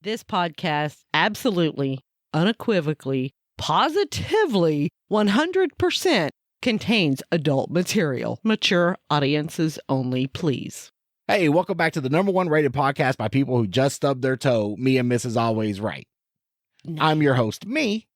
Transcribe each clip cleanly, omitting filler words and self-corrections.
This podcast absolutely, unequivocally, positively, 100% contains adult material. Mature audiences only, please. Hey, welcome back to the #1 rated podcast by people who just stubbed their toe, me and Mrs. Always Right. I'm your host, me.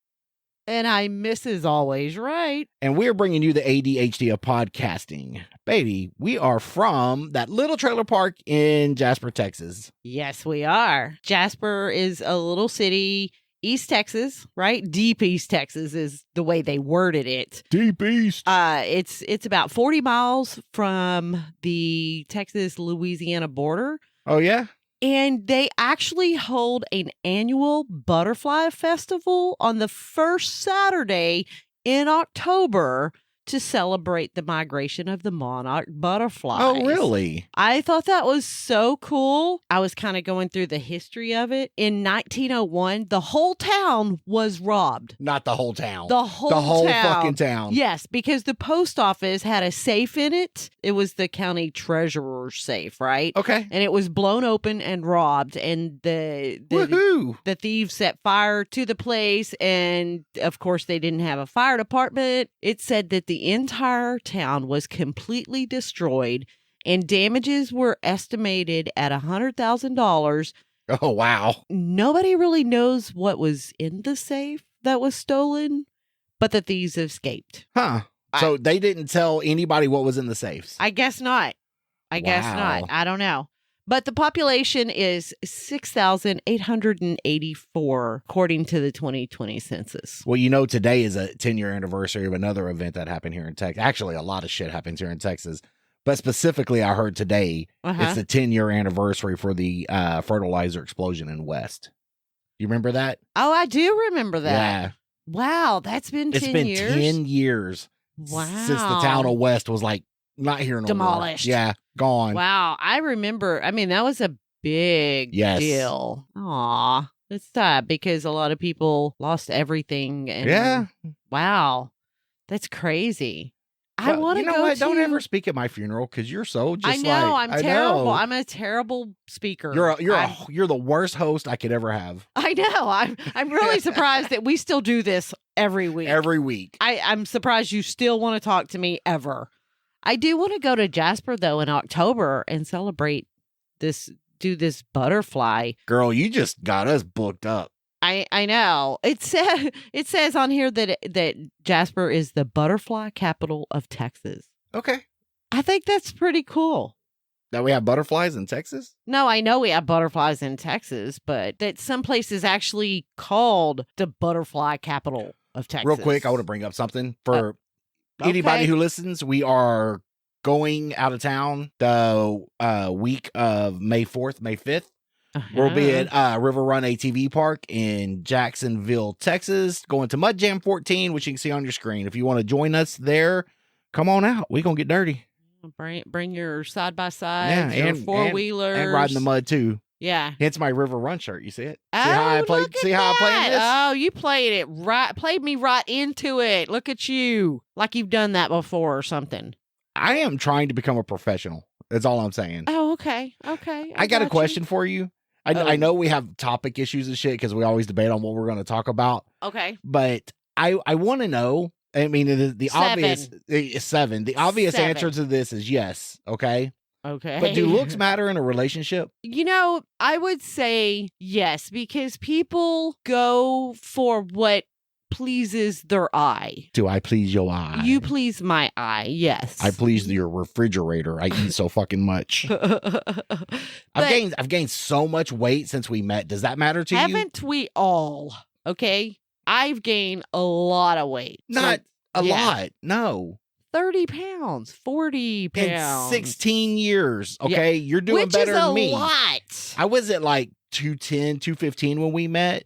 And I'm Mrs. Always Right. And we're bringing you the ADHD of podcasting. Baby, we are from that little trailer park in Jasper, Texas. Yes, we are. Jasper is a little city, East Texas, right? Deep East Texas is the way they worded it. Deep East. It's about 40 miles from the Texas-Louisiana border. Oh, yeah? And they actually hold an annual butterfly festival on the first Saturday in October to celebrate the migration of the monarch butterflies. Oh, really? I thought that was so cool. I was kind of going through the history of it. In 1901, the whole town was robbed. Not the whole town. The whole town. Fucking town. Yes, because the post office had a safe in it. It was the county treasurer's safe, right? Okay. And it was blown open and robbed. And the thieves set fire to the place. And of course, they didn't have a fire department. It said that the entire town was completely destroyed and damages were estimated at $100,000. Oh, wow. Nobody really knows what was in the safe that was stolen, but the thieves escaped. Huh. So they didn't tell anybody what was in the safes? I guess not. I guess not. I don't know. But the population is 6,884, according to the 2020 census. Well, you know, today is a 10-year anniversary of another event that happened here in Texas. Actually, a lot of shit happens here in Texas. But specifically, I heard today it's the 10-year anniversary for the fertilizer explosion in West. You remember that? Oh, I do remember that. Yeah. Wow, that's been 10 years? It's been 10 years since the town of West was like, not here no more. Demolished. Yeah, gone. Wow, I remember. I mean, that was a big deal. Aw, it's sad because a lot of people lost everything. And yeah. Wow, that's crazy. I want to go. You know what? Don't ever speak at my funeral because you're so just. I know. Like, I'm terrible. I'm a terrible speaker. You're the worst host I could ever have. I know. I'm really surprised that we still do this every week. Every week. I'm surprised you still want to talk to me ever. I do want to go to Jasper, though, in October and celebrate do this butterfly. Girl, you just got us booked up. I know. It says on here that Jasper is the butterfly capital of Texas. Okay. I think that's pretty cool. That we have butterflies in Texas? No, I know we have butterflies in Texas, but that some place is actually called the butterfly capital of Texas. Real quick, I want to bring up something for anybody who listens. We are going out of town the week of May 4th, May 5th. We'll be at River Run ATV Park in Jacksonville, Texas, going to Mud Jam 14, which you can see on your screen. If you want to join us there, come on out. We're going to get dirty. Bring your side-by-side, your four-wheelers. And ride in the mud, too. Yeah. It's my River Run shirt. You see it? See how I played this? Oh, you played it right. Played me right into it. Look at you. Like you've done that before or something. I am trying to become a professional. That's all I'm saying. Oh, okay. Okay. I got a question for you. I know we have topic issues and shit because we always debate on what we're going to talk about. Okay. But I want to know, I mean, the obvious 7. The obvious answer to this is yes. Okay. Okay. But do looks matter in a relationship? You know, I would say yes, because people go for what pleases their eye. Do I please your eye? You please my eye, yes. I please your refrigerator. I eat so fucking much. I've gained so much weight since we met. Does that matter to you? Haven't we all? Okay. I've gained a lot of weight. Not a lot. No. 30 pounds, 40 pounds. In 16 years. Okay. Yeah. You're doing better than me. Which is a lot. I was at like 210, 215 when we met.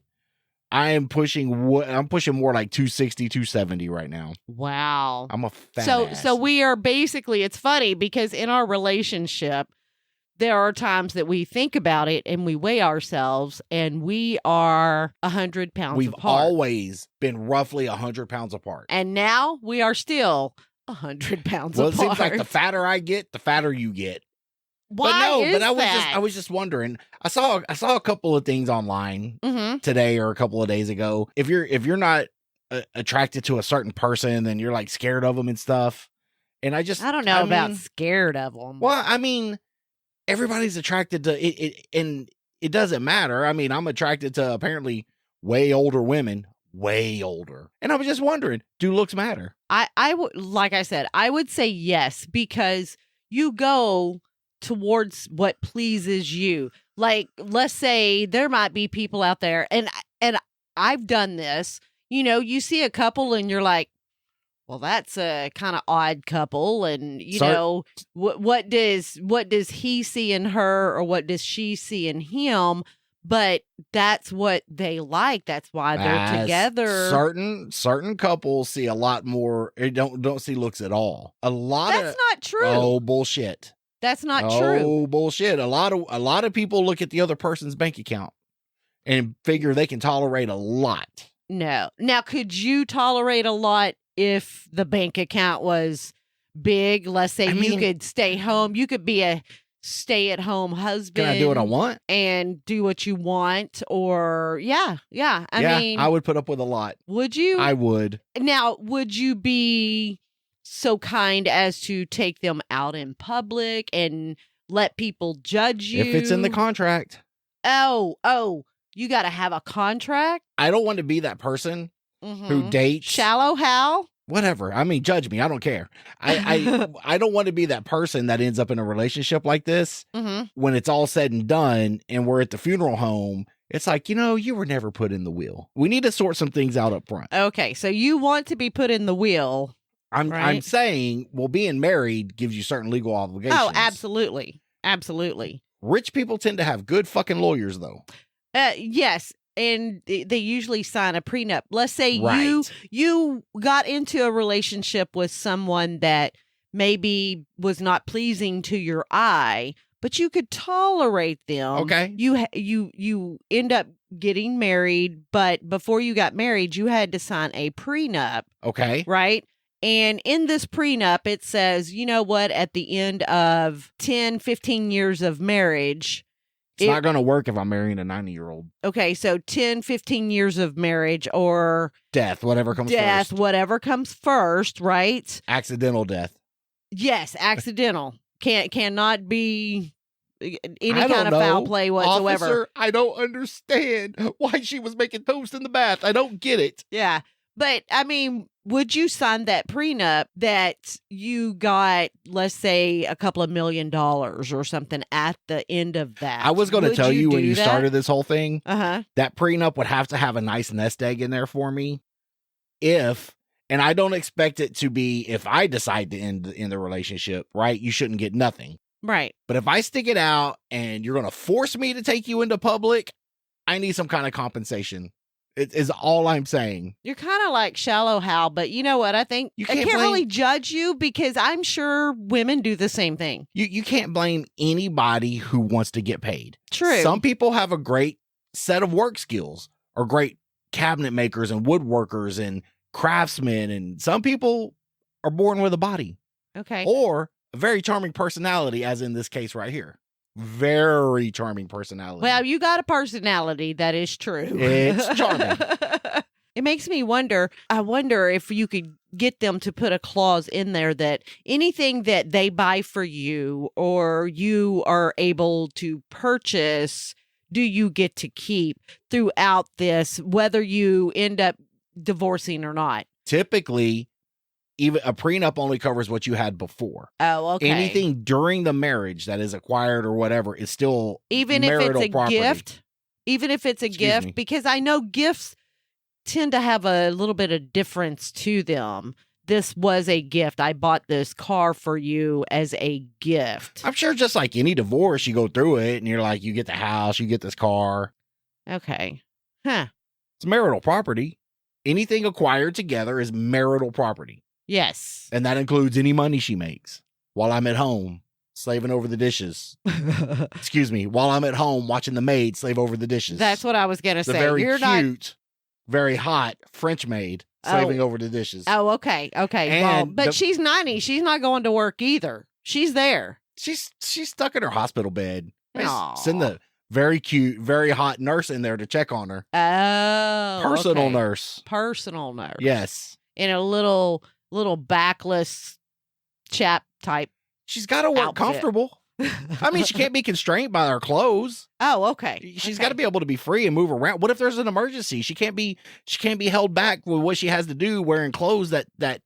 I'm pushing more like 260, 270 right now. Wow. I'm a fat ass. So we are basically, it's funny because in our relationship, there are times that we think about it and we weigh ourselves and we are 100 pounds We've apart. always been roughly 100 pounds apart. And now we are still 100 pounds apart. Well, it seems like the fatter I get, the fatter you get. Why is that? I was just wondering. I saw a couple of things online today or a couple of days ago. If you're not attracted to a certain person, then you're like scared of them and stuff. And I don't know about scared of them. Well, I mean, everybody's attracted to it, and it doesn't matter. I mean, I'm attracted to apparently way older women, way older. And I was just wondering, do looks matter? Like I said, I would say yes, because you go towards what pleases you. Like, let's say there might be people out there, and I've done this. You know, you see a couple and you're like, well, that's a kind of odd couple, and you know, what does he see in her, or what does she see in him? But that's what they like. That's why they're together. Certain couples see a lot more. Don't see looks at all. That's not true. Oh, bullshit. That's not true. Oh, bullshit. A lot of people look at the other person's bank account and figure they can tolerate a lot. No. Now, could you tolerate a lot if the bank account was big? Let's say you could stay home. You could be a stay-at-home husband. Can I do what I want? And do what you want? Or, I mean, I would put up with a lot. Would you? I would. Now, would you be so kind as to take them out in public and let people judge you? If it's in the contract. Oh, you got to have a contract? I don't want to be that person who dates. Shallow Hal? Whatever. I mean, judge me. I don't care. I don't want to be that person that ends up in a relationship like this when it's all said and done and we're at the funeral home. It's like, you were never put in the will. We need to sort some things out up front. Okay. So you want to be put in the will. I'm saying, well, being married gives you certain legal obligations. Oh, absolutely. Absolutely. Rich people tend to have good fucking lawyers, though. Yes. And they usually sign a prenup. Let's say you got into a relationship with someone that maybe was not pleasing to your eye, but you could tolerate them. Okay. You end up getting married, but before you got married, you had to sign a prenup. Okay. Right? And in this prenup, it says, you know what, at the end of 10, 15 years of marriage, it's not going to work if I'm marrying a 90-year-old. Okay, so 10, 15 years of marriage or... Death, whatever comes first, right? Accidental death. Yes, accidental. Cannot be any kind of foul play whatsoever. Officer, I don't understand why she was making toast in the bath. I don't get it. Yeah, but, I mean... Would you sign that prenup that you got, let's say, a couple of $1 million or something at the end of that? I was going to tell you when you started this whole thing, that prenup would have to have a nice nest egg in there for me. And I don't expect it to be, if I decide to end in the relationship, right? You shouldn't get nothing. Right. But if I stick it out and you're going to force me to take you into public, I need some kind of compensation. It is all I'm saying. You're kind of like Shallow Hal, but you know what? I think I can't really judge you because I'm sure women do the same thing. You can't blame anybody who wants to get paid. True. Some people have a great set of work skills, or great cabinet makers and woodworkers and craftsmen, and some people are born with a body. Okay. Or a very charming personality, as in this case right here. Very charming personality. Well, you got a personality. That is true. It's charming. It makes me wonder. I wonder if you could get them to put a clause in there that anything that they buy for you or you are able to purchase, do you get to keep throughout this, whether you end up divorcing or not? Typically, even a prenup only covers what you had before. Oh, okay. Anything during the marriage that is acquired or whatever is still even if it's a property. gift. Even if it's a gift, because I know gifts tend to have a little bit of difference to them. This was a gift. I bought this car for you as a gift. I'm sure just like any divorce, you go through it and you're like, you get the house, you get this car. Okay. Huh. It's marital property. Anything acquired together is marital property. Yes. And that includes any money she makes while I'm at home slaving over the dishes. Excuse me. While I'm at home watching the maid slave over the dishes. That's what I was going to say. Very cute, very hot French maid slaving over the dishes. Oh, okay. Okay. And but she's 90. She's not going to work either. She's there. She's stuck in her hospital bed. Aw. Send the very cute, very hot nurse in there to check on her. Oh, Personal okay. nurse. Personal nurse. Yes. In a little backless chap type. She's got to work outfit. Comfortable. I mean, she can't be constrained by her clothes. Oh, okay. She's got to be able to be free and move around. What if there's an emergency? She can't be held back with what she has to do wearing clothes that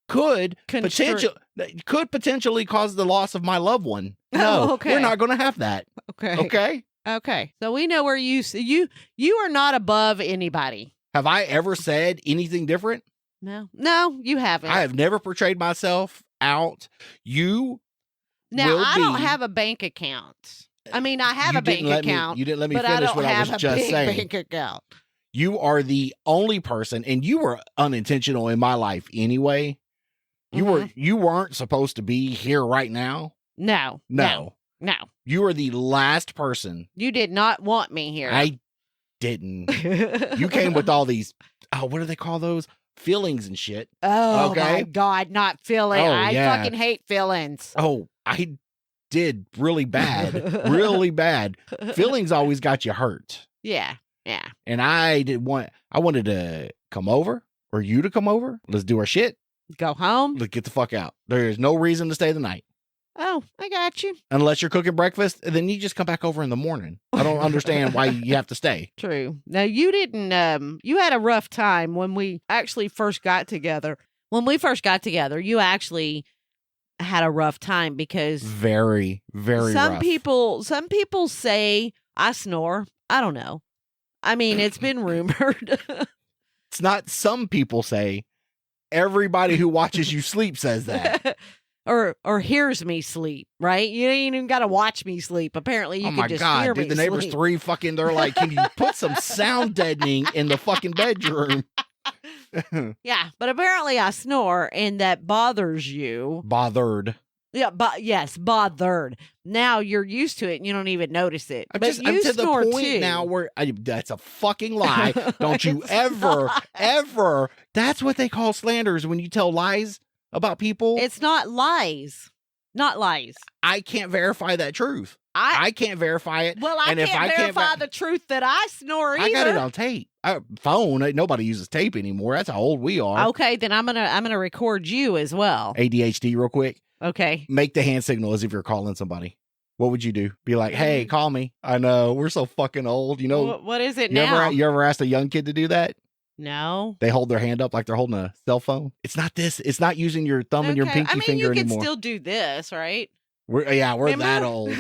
could potentially cause the loss of my loved one. No, okay. We're not going to have that. Okay. Okay. So we know where you are not above anybody. Have I ever said anything different? No, you haven't. I have never portrayed myself out. Now, I don't have a bank account. I mean, I have a bank account. You didn't let me finish what I was just saying. Bank account. You are the only person, and you were unintentional in my life anyway. You weren't supposed to be here right now. No. You were the last person. You did not want me here. I didn't. You came with all these, what do they call those? Feelings and shit. Oh, okay? my God, not feelings. I fucking hate feelings. Oh, I did really bad. Really bad. Feelings always got you hurt. Yeah. And I wanted to come over, or you to come over. Let's do our shit. Go home. Let's get the fuck out. There's no reason to stay the night. Oh, I got you. Unless you're cooking breakfast, then you just come back over in the morning. I don't understand why you have to stay. True. Now, you didn't, you had a rough time when we actually first got together. When we first got together, you actually had a rough time because very, very rough. Some people say I snore. I don't know. I mean, it's been rumored. It's not some people say. Everybody who watches you sleep says that. Or hears me sleep, right? You ain't even got to watch me sleep. Apparently, you can just hear me sleep. The neighbors they're like, can you put some sound deadening in the fucking bedroom? Yeah, but apparently I snore, and that bothers you. Bothered. Yeah, yes, bothered. Now you're used to it, and you don't even notice it. I'm to the point now where that's a fucking lie. Don't you ever. That's what they call slanders when you tell lies about people. It's not lies. Not lies. I can't verify that truth. I can't verify it. Well, I can't verify the truth that I snore either. I got it on tape. Phone. Nobody uses tape anymore. That's how old we are. Okay, then I'm gonna record you as well. ADHD real quick. Okay. Make the hand signal as if you're calling somebody. What would you do? Be like, hey, call me. I know. We're so fucking old. You know. What is it now? You ever asked a young kid to do that? No. They hold their hand up like they're holding a cell phone. It's not this. It's not using your thumb and your pinky finger anymore. You can still do this, right? We're that old.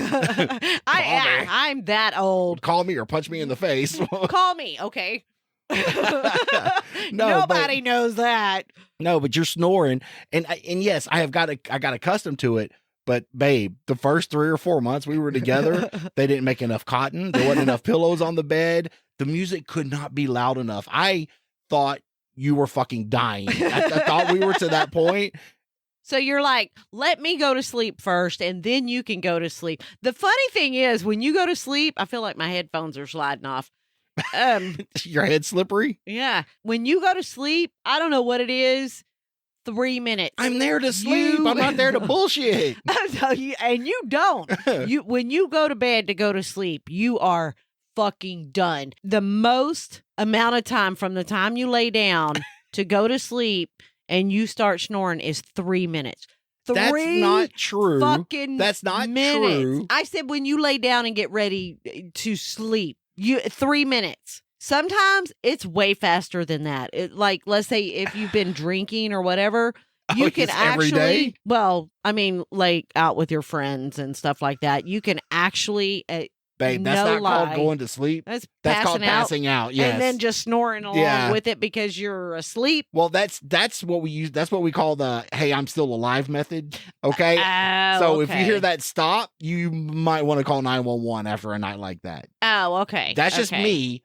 I'm that old. Call me or punch me in the face. Call me, okay? No, nobody knows that. No, but you're snoring, and yes, I got accustomed to it. But babe, the first 3 or 4 months we were together, they didn't make enough cotton. There wasn't enough pillows on the bed. The music could not be loud enough. I thought you were fucking dying. I thought we were to that point. So you're like, let me go to sleep first, and then you can go to sleep. The funny thing is, when you go to sleep, I feel like my headphones are sliding off. Your head slippery? Yeah. When you go to sleep, I don't know what it is. 3 minutes. I'm there to sleep. I'm not there to bullshit. And you don't. When you go to bed to go to sleep, you are fucking done. The most amount of time from the time you lay down to go to sleep and you start snoring is 3 minutes. That's not true. That's not true. I said when you lay down and get ready to sleep, 3 minutes. Sometimes it's way faster than that. Like, let's say if you've been drinking or whatever, you can actually, every day? Well, I mean, like out with your friends and stuff like that. You can actually, babe, that's not called going to sleep. That's called passing out. Yes. And then just snoring along with it because you're asleep. Well, that's what we use. That's what we call the, hey, I'm still alive method. Okay. So if you hear that stop, you might want to call 911 after a night like that. Oh, okay. That's just me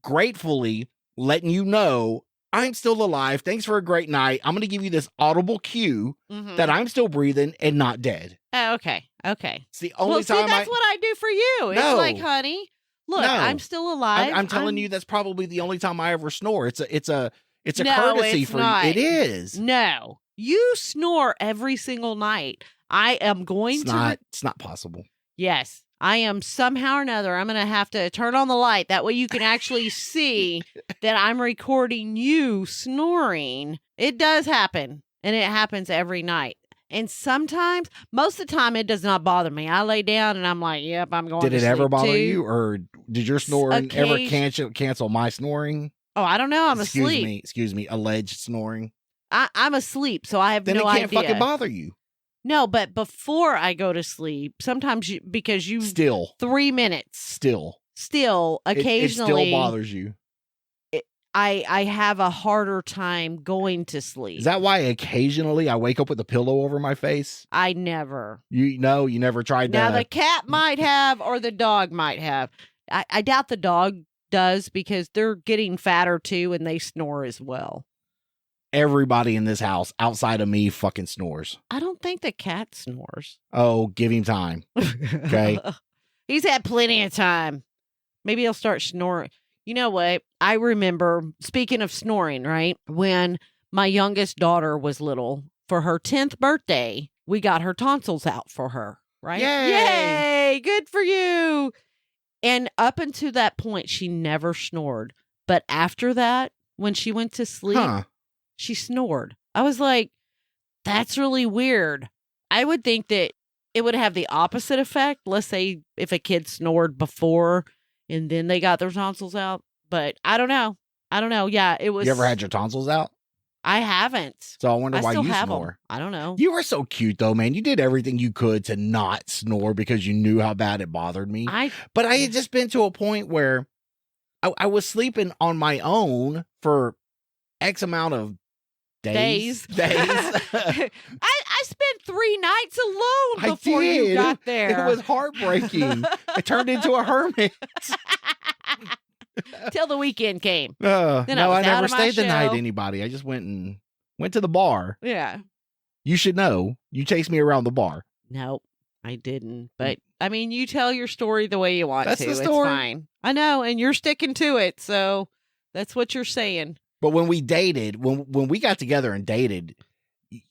gratefully letting you know I'm still alive. Thanks for a great night. I'm going to give you this audible cue that I'm still breathing and not dead. Oh, okay. It's the only time that's what I do for you. No. It's like, honey, look, I'm still alive. I'm telling you, that's probably the only time I ever snore. It's a courtesy for you. It is. No, you snore every single night. I am going It's not possible. Yes. I am somehow or another. I'm going to have to turn on the light. That way you can actually see that I'm recording you snoring. It does happen. And it happens every night. And sometimes, most of the time, it does not bother me. I lay down and I'm like, yep, I'm going to sleep. Did it ever bother too. you? Or did your snoring ever cancel my snoring? Oh, I don't know. I'm asleep. Excuse me. Alleged snoring. I'm asleep, so I have no idea. Then it can't fucking bother you. No, but before I go to sleep, sometimes because you... Still. 3 minutes. Still, occasionally... It still bothers you. I have a harder time going to sleep. Is that why occasionally I wake up with a pillow over my face? I never. You never tried that? Now, the cat might have or the dog might have. I doubt the dog does because they're getting fatter too and they snore as well. Everybody in this house outside of me fucking snores. I don't think the cat snores. Oh, give him time. Okay. He's had plenty of time. Maybe he'll start snoring. You know what? I remember, speaking of snoring, right? When my youngest daughter was little, for her 10th birthday, we got her tonsils out for her, right? Yay! Good for you. And up until that point, she never snored. But after that, when she went to sleep, she snored. I was like, that's really weird. I would think that it would have the opposite effect. Let's say if a kid snored before and then they got their tonsils out. But I don't know. Yeah, it was. You ever had your tonsils out? I haven't. So I wonder why you snore. Them. I don't know. You were so cute though, man. You did everything you could to not snore because you knew how bad it bothered me. But I had just been to a point where I was sleeping on my own for X amount of days. I spent 3 nights alone before you got there. It was heartbreaking. I turned into a hermit. Till the weekend came. I never stayed the night anybody. I just went to the bar. Yeah. You should know. You chased me around the bar. Nope, I didn't. But I mean, you tell your story the way you want to. That's the story. It's fine. I know, and you're sticking to it. So that's what you're saying. But when we dated, when we got together and dated,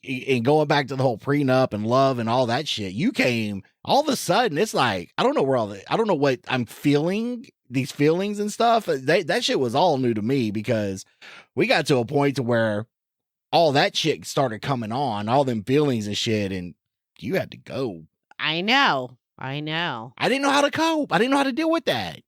and going back to the whole prenup and love and all that shit, you came all of a sudden. It's like I don't know what I'm feeling. These feelings and stuff. That shit was all new to me because we got to a point to where all that shit started coming on, all them feelings and shit, and you had to go. I know. I didn't know how to cope. I didn't know how to deal with that.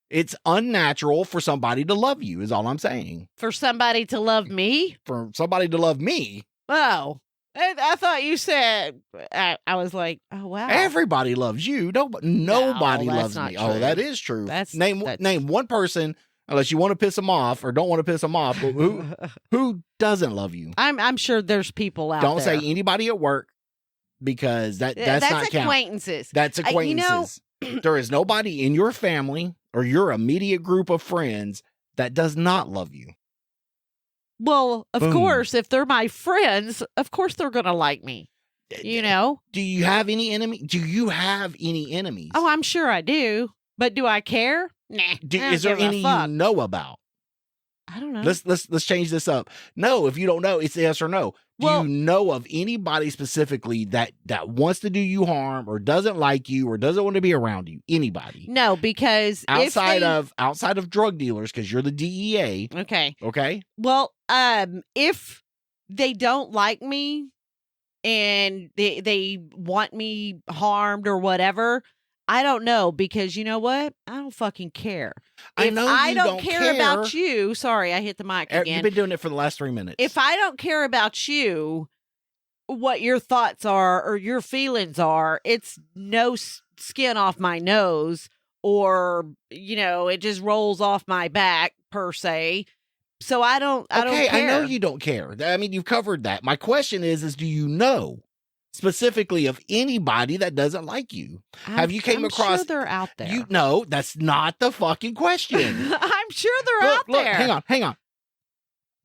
It's unnatural for somebody to love you, is all I'm saying. For somebody to love me? For somebody to love me. Oh, I thought you said, I was like, oh, wow. Everybody loves you. Nobody loves me. True. Oh, that is true. Name one person, unless you want to piss them off or don't want to piss them off, who doesn't love you. I'm sure there's people out don't there. Don't say anybody at work because that's not acquaintances. That's acquaintances. There is nobody in your family or your immediate group of friends that does not love you. Well, of course, if they're my friends, of course they're going to like me. You know? Do you have any enemies? Oh, I'm sure I do. But do I care? Nah. Is there any you know about? I don't know. Let's change this up. No, if you don't know, it's yes or no. Do you know of anybody specifically that wants to do you harm or doesn't like you or doesn't want to be around you? Anybody? No, because outside of drug dealers, because you're the DEA. Okay. Well, if they don't like me and they want me harmed or whatever, I don't know, because you know what? I don't fucking care. If I don't care about you, sorry, I hit the mic again. You've been doing it for the last 3 minutes. If I don't care about you, what your thoughts are or your feelings are, it's no skin off my nose, or, you know, it just rolls off my back per se. So I don't care. I know you don't care. I mean, you've covered that. My question is do you know specifically of anybody that doesn't like you? Have you came across? I'm sure they're out there. No, that's not the fucking question. I'm sure they're out there. Hang on.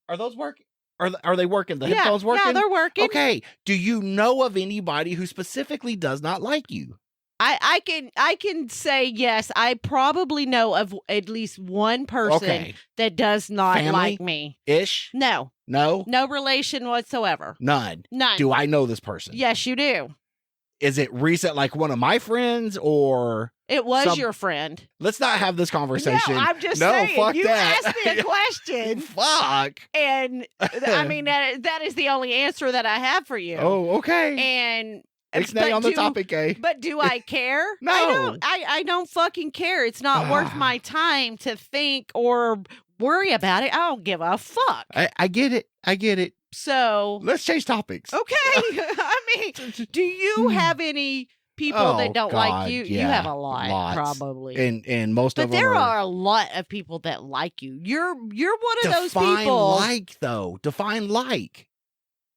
Are those working? Are they working? The headphones working? Yeah, they're working. Okay. Do you know of anybody who specifically does not like you? I can say yes. I probably know of at least one person that does not like me. Ish? No. No? No relation whatsoever. None. Do I know this person? Yes, you do. Is it recent, like one of my friends, or it was your friend? Let's not have this conversation. No, I'm just saying. Fuck you that. asked me a question. Fuck. And I mean, that is the only answer that I have for you. Oh, okay. And Ixnay on the topic, eh? But do I care? No. I don't fucking care. It's not worth my time to think or worry about it. I don't give a fuck. I get it. So let's change topics. Okay. I mean, do you have any people that don't like you? Yeah, you have a lot, lots. probably. And most of them there are a lot of people that like you. You're one of those people. Define like.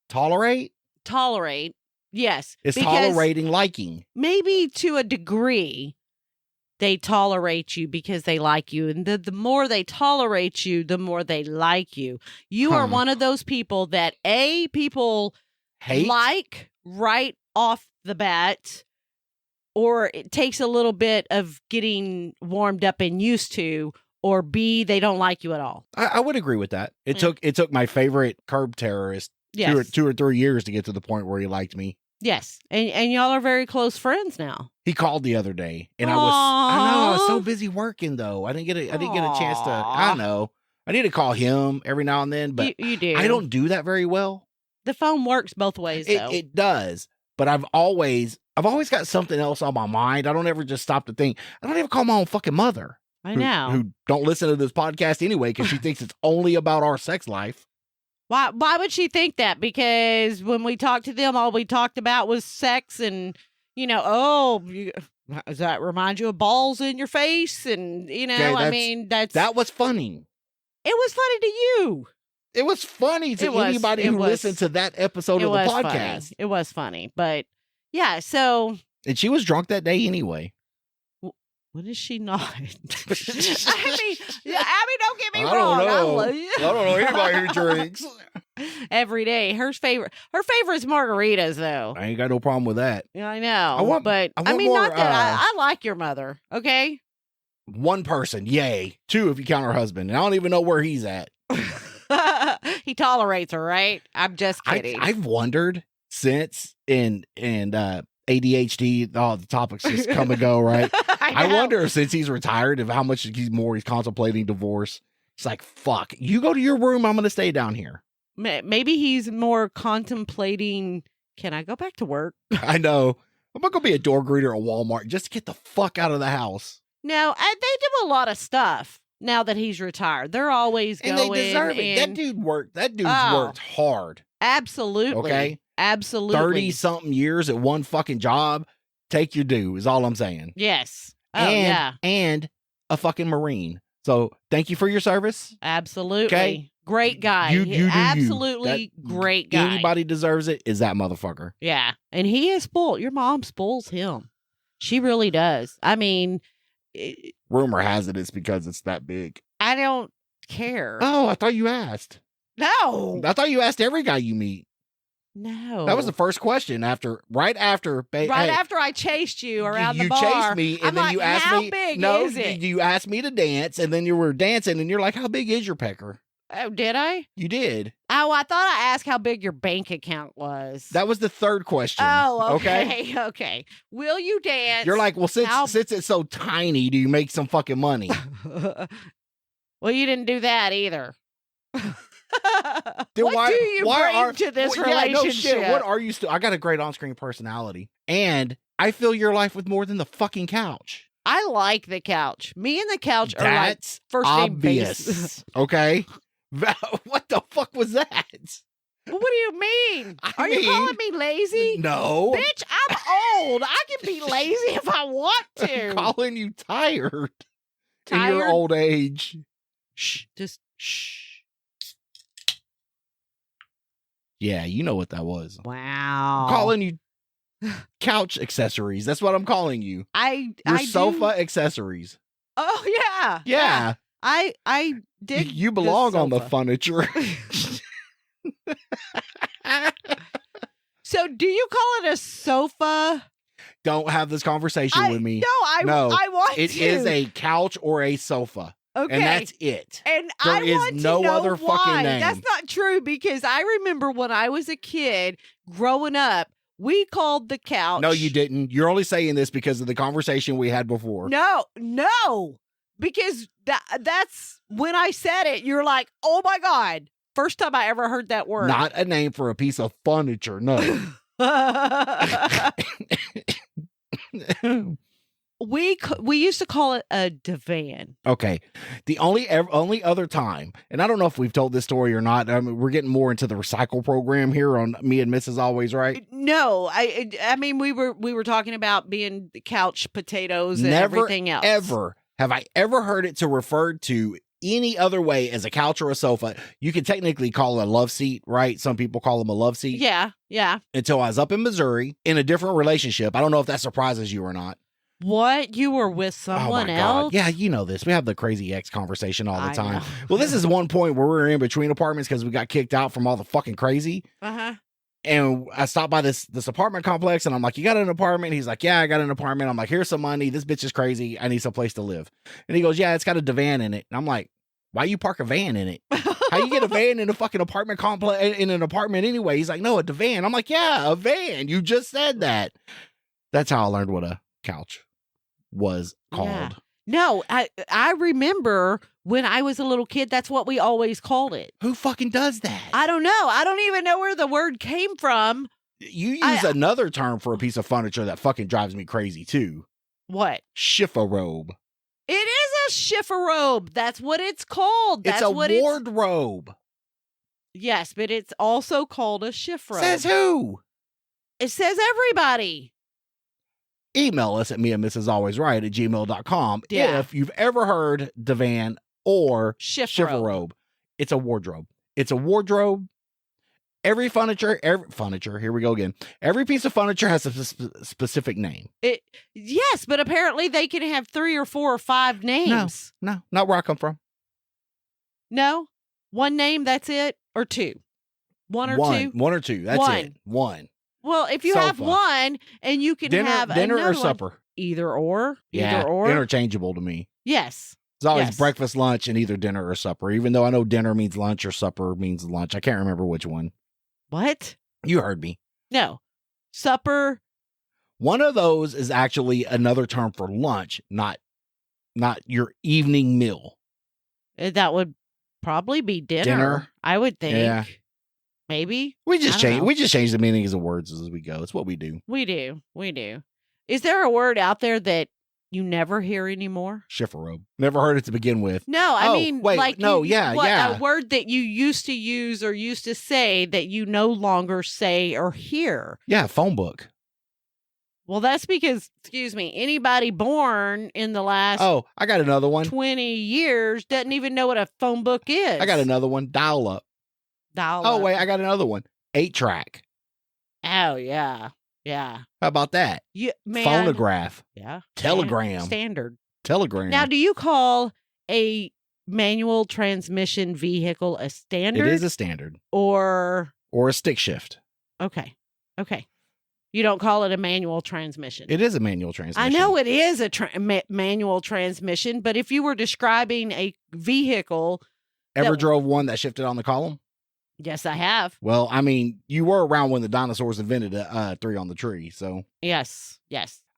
Tolerate? Tolerate. Yes. It's tolerating liking. Maybe to a degree. They tolerate you because they like you. And the more they tolerate you, the more they like you. You are one of those people that people hate, like right off the bat, or it takes a little bit of getting warmed up and used to, or B, they don't like you at all. I would agree with that. It took my favorite curb terrorist 2 or 3 years to get to the point where he liked me. Yes. And y'all are very close friends now. He called the other day and I was so busy working though. I didn't get a chance to, I know. I need to call him every now and then, but you do. I don't do that very well. The phone works both ways though. It does. But I've always got something else on my mind. I don't ever just stop to think. I don't even call my own fucking mother. I know. Who don't listen to this podcast anyway because she thinks it's only about our sex life. Why would she think that? Because when we talked to them, all we talked about was sex and, does that remind you of balls in your face? And, that was funny. It was funny to you. It was funny to anybody who listened to that episode of the podcast. Funny. It was funny. But, yeah, so. And she was drunk that day anyway. When is she not? I mean, don't get me wrong. I don't know anybody who drinks every day. Her favorite is margaritas, though. I ain't got no problem with that. Yeah, I know. Not that I like your mother. Okay. One person, yay. 2 if you count her husband, and I don't even know where he's at. He tolerates her, right? I'm just kidding. I've wondered since in ADHD, the topics just come and go, right? I wonder since he's retired if how much he's contemplating divorce. It's like, fuck, you go to your room, I'm going to stay down here. Maybe he's more contemplating, can I go back to work? I know. I'm not going to be a door greeter at Walmart just to get the fuck out of the house. No, they do a lot of stuff now that he's retired. They're always going. And they deserve it. That dude's worked hard. Absolutely. Okay? Absolutely. 30-something years at one fucking job. Take your due is all I'm saying. Yes. And a fucking Marine. So thank you for your service. Absolutely. Okay? Great guy. Absolutely great guy. Anybody deserves it is that motherfucker. Yeah. And he is spoiled. Your mom spoils him. She really does. I mean. Rumor has it it's because it's that big. I don't care. Oh, I thought you asked. No. I thought you asked every guy you meet. No. That was the first question right after I chased you around the bar. You chased me and then you asked me, how big is it? You asked me to dance and then you were dancing and you're like, how big is your pecker? Oh, did I? You did. Oh, I thought I asked how big your bank account was. That was the third question. Oh, okay. Okay. Will you dance? You're like, well, since it's so tiny, do you make some fucking money? Well, you didn't do that either. What do you bring to this relationship? No shit. What are you still? I got a great on-screen personality, and I fill your life with more than the fucking couch. I like the couch. Me and the couch are like first name basis. Okay. What the fuck was that? What do you mean? Are you calling me lazy? No. Bitch, I'm old. I can be lazy if I want to. I'm calling you tired? In your old age. Shh. Just shh. Yeah, you know what that was. Wow. I'm calling you couch accessories. That's what I'm calling you. Your sofa accessories. Oh, yeah. Yeah. I did. You belong on the furniture. So do you call it a sofa? Don't have this conversation with me. No, I want to. It is a couch or a sofa. Okay. And that's it. And there I want is no to know other why. fucking name. That's not true because I remember when I was a kid growing up, We called the couch. No, you didn't. You're only saying this because of the conversation we had before. No. Because that's when I said it, you're like, oh my God. First time I ever heard that word. Not a name for a piece of furniture, no. We used to call it a divan. Okay. The only other time, and I don't know if we've told this story or not. I mean, we're getting more into the recycle program here on Me and Mrs. Always Right. No, I mean we were talking about being couch potatoes and everything else. Ever have I ever heard it to refer to any other way as a couch or a sofa. You could technically call it a love seat, right? Some people call them a love seat. Yeah. Until I was up in Missouri in a different relationship. I don't know if that surprises you or not. What? You were with someone else? God. Yeah, you know this. We have the crazy ex conversation all the time. Well, this is one point where we were in between apartments because we got kicked out from all the fucking crazy. Uh-huh. And I stopped by this apartment complex and I'm like, you got an apartment? He's like, yeah, I got an apartment. I'm like, here's some money. This bitch is crazy. I need some place to live. And he goes, yeah, it's got a divan in it. And I'm like, why you park a van in it? How you get a van in a fucking apartment complex in an apartment anyway? He's like, no, a divan. I'm like, yeah, a van. You just said that. That's how I learned what a couch was called. Yeah. No, I remember when I was a little kid, that's what we always called it. Who fucking does that? I don't know. I don't even know where the word came from. You use another term for a piece of furniture that fucking drives me crazy too. What? Chifforobe. It is a chifforobe. That's what it's called. It's a wardrobe. Yes, but it's also called a chifforobe. Says who? It says everybody. Email us at meandmrsalwaysright@gmail.com if you've ever heard divan or chifforobe. It's a wardrobe. It's a wardrobe. Every furniture, here we go again. Every piece of furniture has a specific name. Yes, but apparently they can have 3 or 4 or 5 names. No, not where I come from. No? One name, that's it? Or 2? One or 2? One or 2, that's it. One. Well, if you have one and you can have dinner or one, supper. Either or. Interchangeable to me. Yes. It's always breakfast, lunch, and either dinner or supper, even though I know dinner means lunch or supper means lunch. I can't remember which one. What? You heard me. No. Supper. One of those is actually another term for lunch, not your evening meal. That would probably be dinner. I would think. Yeah. Maybe. We just change the meanings of words as we go. It's what we do. We do. Is there a word out there that you never hear anymore? Chifforobe. Never heard it to begin with. No, I mean, wait, like no, a word that you used to use or used to say that you no longer say or hear. Yeah, phone book. Well, that's because, anybody born in the last I got another one. 20 years doesn't even know what a phone book is. I got another one. Dial up. Wait, I got another one. 8-track. Oh, yeah. How about that? Phonograph. Yeah. Telegram. Standard. Telegram. Now, do you call a manual transmission vehicle a standard? It is a standard. Or a stick shift. Okay. You don't call it a manual transmission. It is a manual transmission. I know it is a manual transmission, but if you were describing a vehicle... Ever drove one that shifted on the column? Yes, I have. Well, I mean, you were around when the dinosaurs invented 3 on the tree, so. Yes.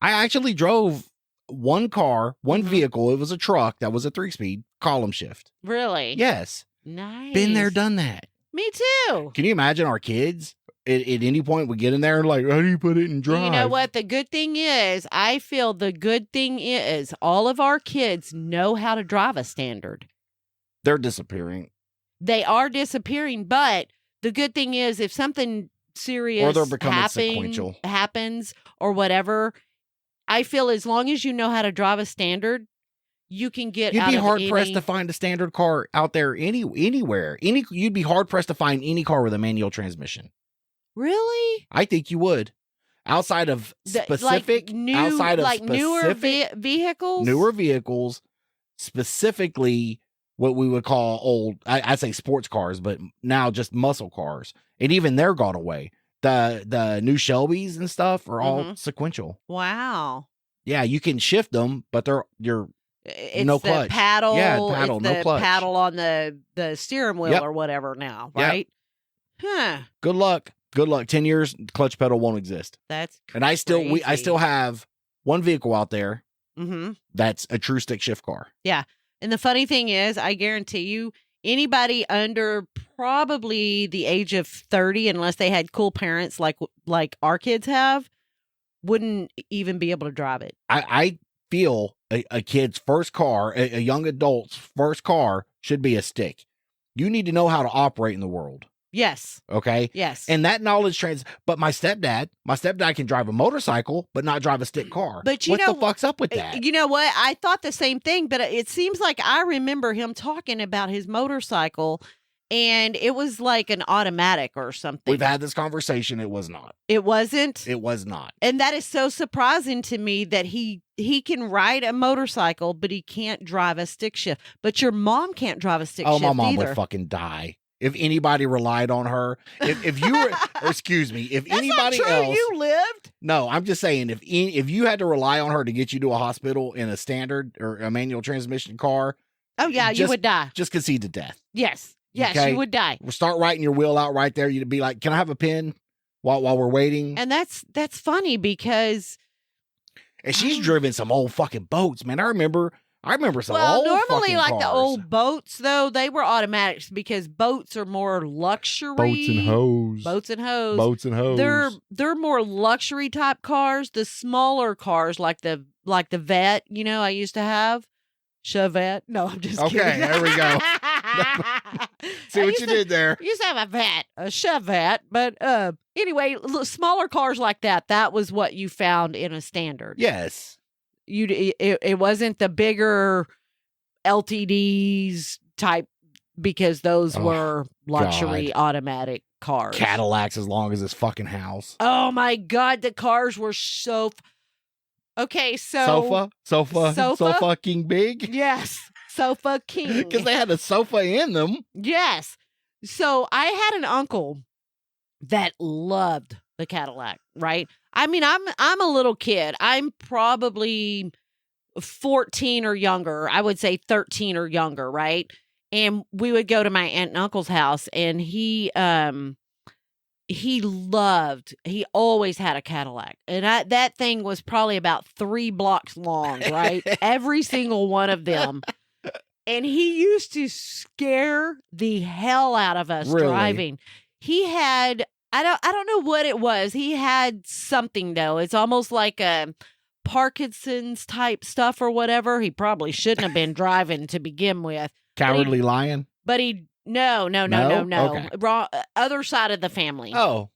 I actually drove one vehicle. It was a truck that was a 3-speed column shift. Really? Yes. Nice. Been there, done that. Me too. Can you imagine our kids at any point we get in there and like, how do you put it in drive? You know what? The good thing is, all of our kids know how to drive a standard. They're disappearing. They are disappearing, but the good thing is if something serious or they're becoming sequential. Happens or whatever, I feel as long as you know how to drive a standard, you can get You'd be hard-pressed to find a standard car out there anywhere. You'd be hard-pressed to find any car with a manual transmission. Really? I think you would. Outside of specific... newer vehicles? Newer vehicles, specifically... what we would call old, I say sports cars, but now just muscle cars. And even they're gone away. The new Shelbys and stuff are all sequential. Wow. Yeah, you can shift them, but it's no clutch. Paddle. Yeah, paddle, no clutch. Paddle on the steering wheel or whatever now, right? Yep. Huh. Good luck Good luck. 10 years, clutch pedal won't exist. That's crazy. And I still have one vehicle That's and I still have one vehicle out there that's a true stick shift car. Yeah. And the funny thing is, I guarantee you, anybody under probably the age of 30, unless they had cool parents like our kids have, wouldn't even be able to drive it. I feel a kid's first car, a young adult's first car should be a stick. You need to know how to operate in the world. Yes. Okay. Yes. And that knowledge but my stepdad can drive a motorcycle, but not drive a stick car. But what the fuck's up with that? You know what? I thought the same thing, but it seems like I remember him talking about his motorcycle, and it was like an automatic or something. We've had this conversation. It was not. It wasn't? It was not. And that is so surprising to me that he can ride a motorcycle, but he can't drive a stick shift. But your mom can't drive a stick shift my mom either. would fucking die. If anybody relied on her, if you were, or excuse me, if That's anybody not true. else, You lived. No, I'm just saying, if you had to rely on her to get you to a hospital in a standard or a manual transmission car, oh yeah, you would die. Just concede to death. Yes, okay? You would die. We'll start writing your will out right there. You'd be like, "Can I have a pen while we're waiting?" And that's funny because, and she's driven some old fucking boats, man. I remember some old normally like cars. the old boats though, they were automatics because boats are more luxury. Boats and hoes. They're more luxury type cars. The smaller cars like the Vet, I used to have. Chevette. No, I'm just kidding. Okay, there we go. See what you did there. Used to have a Chevette, but anyway, smaller cars like that was what you found in a standard. Yes. It wasn't the bigger LTDs type because those were luxury automatic cars. Cadillacs as long as this fucking house. Oh my God, the cars were so. Okay, so sofa king big. Yes, sofa king because they had a sofa in them. Yes, so I had an uncle that loved the Cadillac. Right. I mean, I'm a little kid. I'm probably 14 or younger. I would say 13 or younger, right? And we would go to my aunt and uncle's house, and he always had a Cadillac. And that thing was probably about 3 blocks long, right? Every single one of them. And he used to scare the hell out of us driving. He had I don't know what it was. He had something though. It's almost like a Parkinson's type stuff or whatever. He probably shouldn't have been driving to begin with. Cowardly lion. But no. Okay. Wrong, other side of the family. Oh.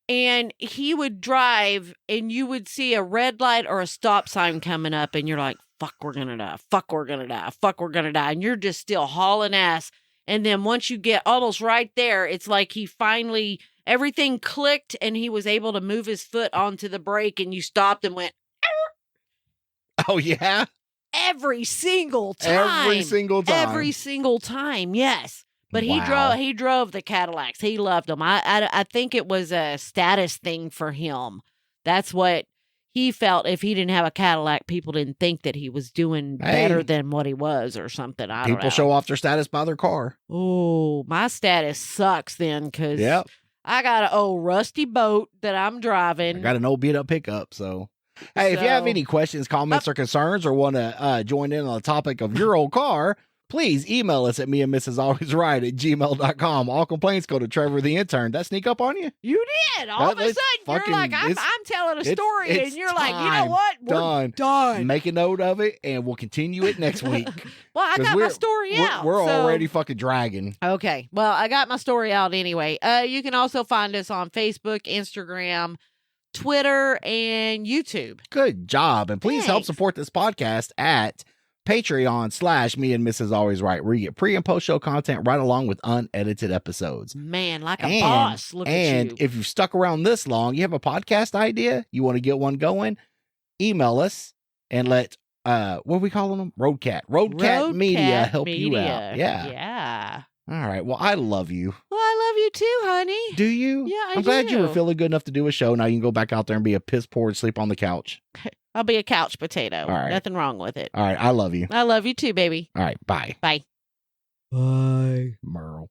And he would drive, and you would see a red light or a stop sign coming up, and you're like, "Fuck, we're gonna die! Fuck, we're gonna die! Fuck, we're gonna die!" And you're just still hauling ass. And then once you get almost right there, it's like he finally. Everything clicked and he was able to move his foot onto the brake and you stopped and went, "Arr!" Oh, yeah? Every single time. Every single time, yes. But he drove the Cadillacs. He loved them. I think it was a status thing for him. That's what he felt. If he didn't have a Cadillac, people didn't think that he was doing better than what he was or something. I don't know. People show off their status by their car. Oh, my status sucks then because yep. I got an old rusty boat that I'm driving. I got an old beat up pickup, so. Hey, if you have any questions, comments, or concerns, or want to join in on the topic of your old car, please email us at meandmrsalwaysright@gmail.com. All complaints go to Trevor the intern. That sneak up on you? You did. All of a sudden, you're like, I'm telling a story, and you're like, you know what? We're done. Make a note of it, and we'll continue it next week. Well, I got my story out. We're already fucking dragging. Okay. Well, I got my story out anyway. You can also find us on Facebook, Instagram, Twitter, and YouTube. Good job. And please help support this podcast at Patreon.com/Me and Mrs. Always Right, where you get pre and post show content right along with unedited episodes. Man, like a boss. Look at you. And if you've stuck around this long, you have a podcast idea, you want to get one going, email us and let what are we calling them? Roadcat Media help you out. Yeah. All right. Well, I love you. Well, I love you too, honey. Do you? Yeah, I'm glad you were feeling good enough to do a show. Now you can go back out there and be a piss poor and sleep on the couch. I'll be a couch potato. All right. Nothing wrong with it. All right. I love you. I love you too, baby. All right. Bye. Bye. Bye. Merle.